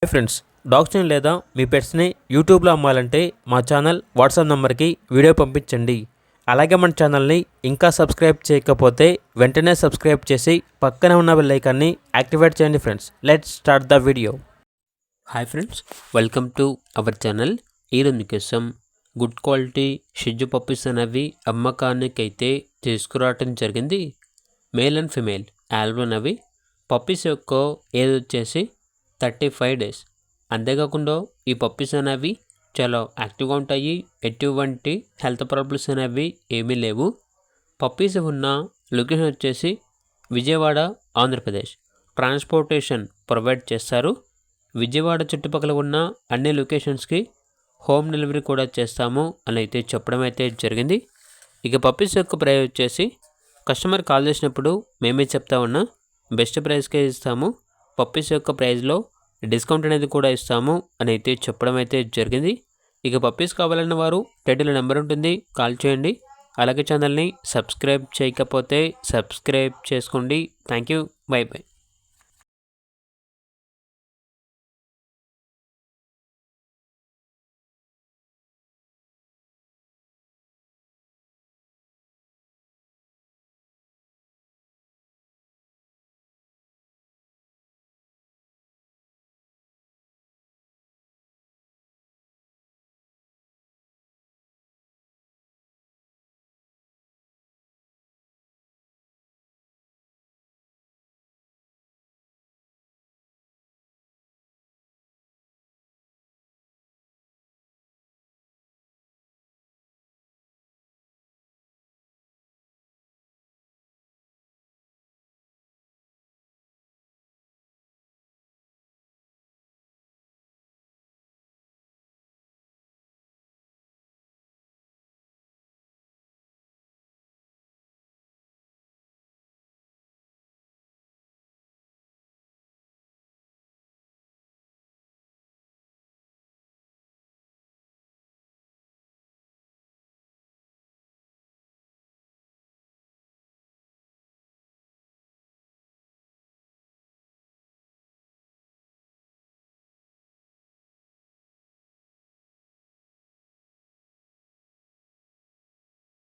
Hi friends, డాగ్స్ని లేదా మీ పెట్స్ని యూట్యూబ్లో అమ్మాలంటే మా ఛానల్ వాట్సాప్ నెంబర్కి వీడియో పంపించండి. అలాగే మన ఛానల్ని ఇంకా సబ్స్క్రైబ్ చేయకపోతే వెంటనే సబ్స్క్రైబ్ చేసి పక్కనే ఉన్న బెల్ ఐకాన్ని యాక్టివేట్ చేయండి. Friends, let's start the video. Hi friends, welcome to our channel. ఈరోజు మీకోసం గుడ్ క్వాలిటీ షిజ్జు పప్పీస్ అనేవి అమ్మకానికైతే తీసుకురావటం జరిగింది. మేల్ అండ్ ఫిమేల్ ఆల్బన్ అవి. పప్పీస్ యొక్క ఏజ్ వచ్చేసి 35 days. అంతేకాకుండా ఈ పప్పీస్ అనేవి చాలా యాక్టివ్గా ఉంటాయి. ఎటువంటి హెల్త్ ప్రాబ్లమ్స్ అనేవి ఏమీ లేవు. పప్పీస్ ఉన్న లొకేషన్ వచ్చేసి విజయవాడ, ఆంధ్రప్రదేశ్. ట్రాన్స్పోర్టేషన్ ప్రొవైడ్ చేస్తారు. విజయవాడ చుట్టుపక్కల ఉన్న అన్ని లొకేషన్స్కి హోమ్ డెలివరీ కూడా చేస్తాము అని అయితే చెప్పడం అయితే జరిగింది. ఇక పప్పీస్ యొక్క ప్రైస్ వచ్చేసి కస్టమర్ కాల్ చేసినప్పుడు మేమే చెప్తా ఉన్నా బెస్ట్ ప్రైస్కే ఇస్తాము. పప్పీస్ యొక్క ప్రైస్లో డిస్కౌంట్ అనేది కూడా ఇస్తాము అని అయితే చెప్పడం అయితే జరిగింది. ఇక పప్పీస్ కావాలన్న వారు టైటిల్ నెంబర్ ఉంటుంది, కాల్ చేయండి. అలాగే ఛానల్ని సబ్స్క్రైబ్ చేయకపోతే సబ్స్క్రైబ్ చేసుకోండి. Thank you, by by.